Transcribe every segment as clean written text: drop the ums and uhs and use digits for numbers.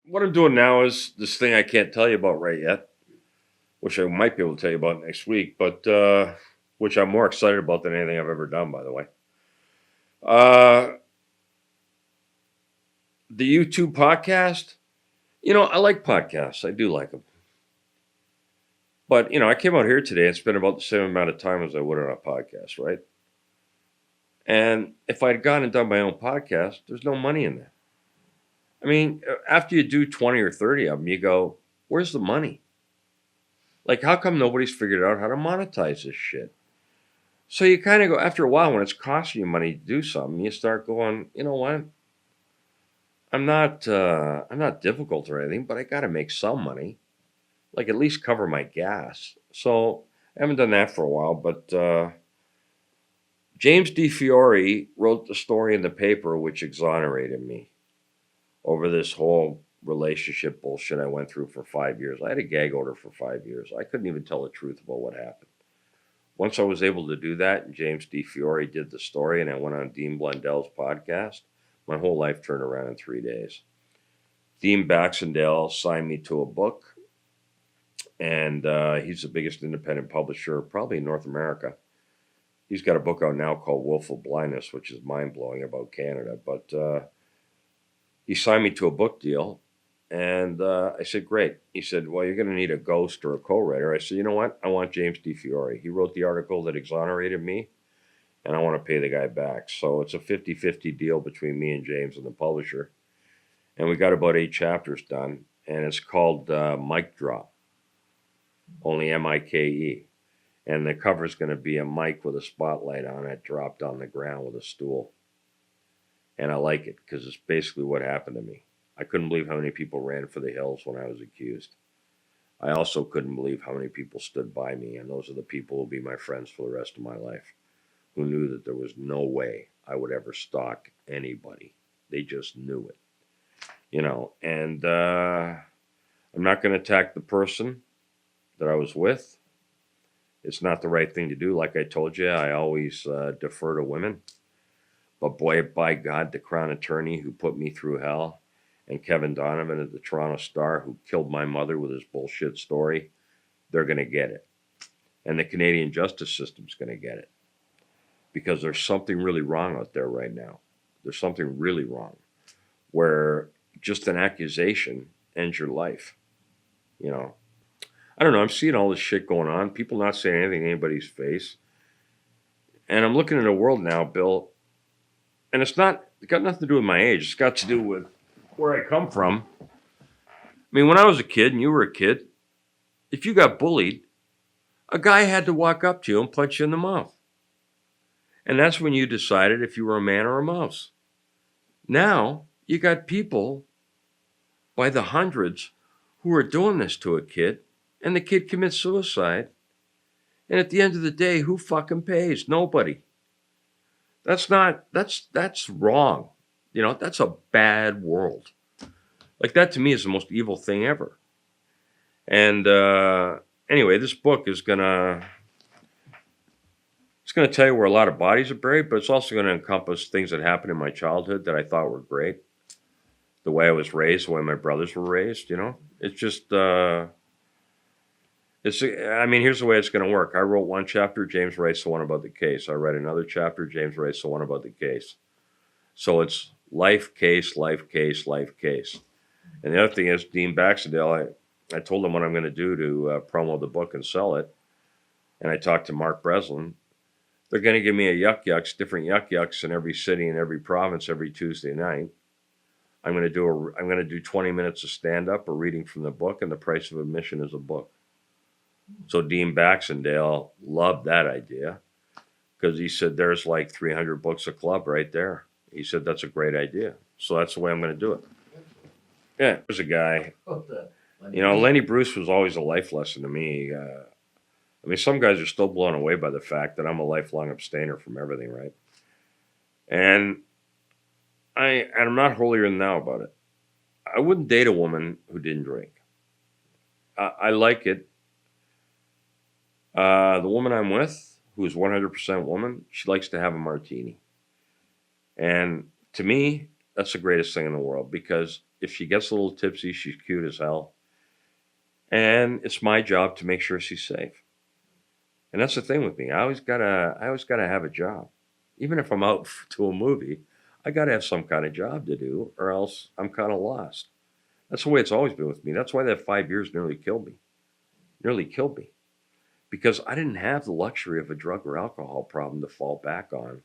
what I'm doing now is this thing I can't tell you about right yet, which I might be able to tell you about next week, but which I'm more excited about than anything I've ever done, by the way. Uh, the YouTube podcast, I like podcasts. I do like them. But, I came out here today and spent about the same amount of time as I would on a podcast, right? And if I'd gone and done my own podcast, there's no money in that. I mean, after you do 20 or 30 of them, you go, where's the money? Like, how come nobody's figured out how to monetize this shit? So you kind of go, after a while, when it's costing you money to do something, you start going, you know what? I'm not difficult or anything, but I got to make some money, like at least cover my gas. So I haven't done that for a while, but James DeFiore wrote the story in the paper which exonerated me over this whole relationship bullshit I went through for 5 years. I had a gag order for 5 years. I couldn't even tell the truth about what happened. Once I was able to do that, and James DeFiore did the story, and I went on Dean Blundell's podcast, my whole life turned around in 3 days. Dean Baxendale signed me to a book, and he's the biggest independent publisher probably in North America. He's got a book out now called Willful Blindness, which is mind-blowing about Canada. But he signed me to a book deal, and I said, great. He said, well, you're going to need a ghost or a co-writer. I said, you know what? I want James DeFiore. He wrote the article that exonerated me, and I want to pay the guy back. So it's a 50-50 deal between me and James and the publisher. And we got about 8 chapters done, and it's called Mike Drop, only M-I-K-E. And the cover is going to be a mic with a spotlight on it dropped on the ground with a stool. And I like it because it's basically what happened to me. I couldn't believe how many people ran for the hills when I was accused. I also couldn't believe how many people stood by me, and those are the people who will be my friends for the rest of my life, who knew that there was no way I would ever stalk anybody. They just knew it. And I'm not going to attack the person that I was with. It's not the right thing to do. Like I told you, I always defer to women. But boy, by God, the Crown Attorney who put me through hell, and Kevin Donovan at the Toronto Star who killed my mother with his bullshit story, they're going to get it. And the Canadian justice system's going to get it. Because there's something really wrong out there right now. There's something really wrong where just an accusation ends your life. I don't know. I'm seeing all this shit going on. People not saying anything in anybody's face. And I'm looking at a world now, Bill, and it got nothing to do with my age. It's got to do with where I come from. I mean, when I was a kid and you were a kid, if you got bullied, a guy had to walk up to you and punch you in the mouth. And that's when you decided if you were a man or a mouse. Now, you got people by the hundreds who are doing this to a kid, and the kid commits suicide. And at the end of the day, who fucking pays? Nobody. That's wrong. That's a bad world. Like, that to me is the most evil thing ever. And anyway, this book is going to tell you where a lot of bodies are buried, but it's also going to encompass things that happened in my childhood that I thought were great. The way I was raised, the way my brothers were raised, It's just, here's the way it's going to work. I wrote one chapter, James writes the one about the case. I write another chapter, James writes the one about the case. So it's life, case, life, case, life, case. And the other thing is, Dean Baxendale, I told him what I'm going to do to promo the book and sell it. And I talked to Mark Breslin. They're going to give me a yucks, different yucks in every city and every province every Tuesday night. I'm going to do 20 minutes of stand-up or reading from the book, and the price of admission is a book. So Dean Baxendale loved that idea because he said, there's like 300 books a club right there. He said, that's a great idea. So that's the way I'm going to do it. Yeah, there's a guy. Lenny Bruce was always a life lesson to me. Some guys are still blown away by the fact that I'm a lifelong abstainer from everything, right? And I'm not holier than thou about it. I wouldn't date a woman who didn't drink. I like it. The woman I'm with, who is 100% woman, she likes to have a martini. And to me, that's the greatest thing in the world because if she gets a little tipsy, she's cute as hell. And it's my job to make sure she's safe. And that's the thing with me. I always gotta have a job. Even if I'm out to a movie, I gotta have some kind of job to do, or else I'm kind of lost. That's the way it's always been with me. That's why that 5 years nearly killed me. Nearly killed me. Because I didn't have the luxury of a drug or alcohol problem to fall back on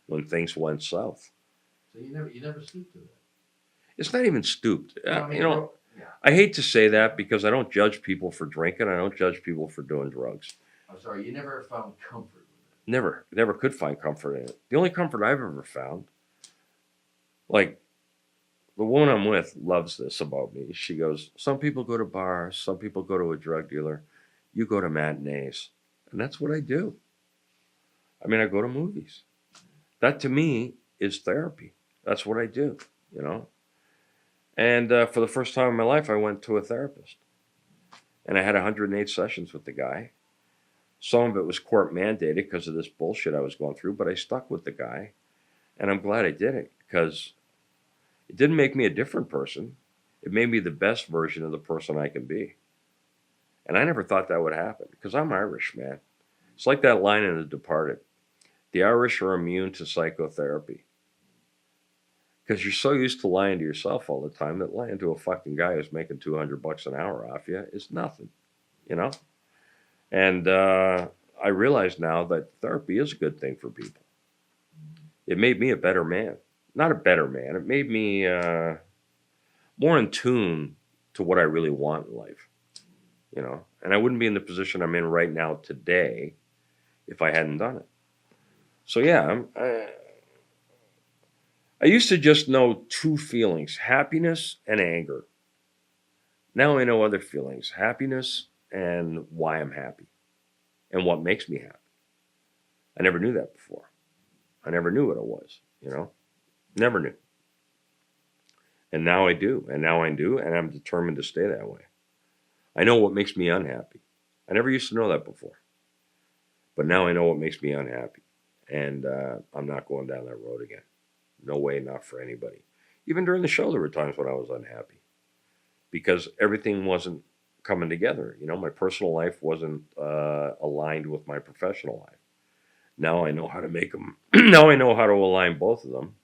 when things went south. So you never stooped to that. It's not even stooped. No, I mean, yeah. I hate to say that because I don't judge people for drinking. I don't judge people for doing drugs. I'm sorry, you never found comfort with it. Never could find comfort in it. The only comfort I've ever found, like the woman I'm with loves this about me. She goes, some people go to bars, some people go to a drug dealer. You go to matinees. And that's what I do. I mean, I go to movies. That to me is therapy. That's what I do, you know? And for the first time in my life, I went to a therapist. And I had 108 sessions with the guy. Some of it was court mandated because of this bullshit I was going through, but I stuck with the guy. And I'm glad I did it because it didn't make me a different person. It made me the best version of the person I can be. And I never thought that would happen because I'm Irish, man. It's like that line in The Departed. The Irish are immune to psychotherapy. Because you're so used to lying to yourself all the time that lying to a fucking guy who's making $200 an hour off you is nothing, you know? And I realize now that therapy is a good thing for people. It made me a better man. Not a better man. It made me more in tune to what I really want in life, you know? And I wouldn't be in the position I'm in right now today if I hadn't done it. So yeah, I used to just know two feelings, happiness and anger. Now I know other feelings, happiness and why I'm happy and what makes me happy. I never knew that before. I never knew what it was, you know, never knew. And now I do, and now I do, and I'm determined to stay that way. I know what makes me unhappy. I never used to know that before. But now I know what makes me unhappy. And I'm not going down that road again. No way, not for anybody. Even during the show, there were times when I was unhappy because everything wasn't coming together. You know, my personal life wasn't aligned with my professional life. Now I know how to make them. Now I know how to align both of them,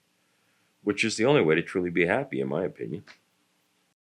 which is the only way to truly be happy, in my opinion.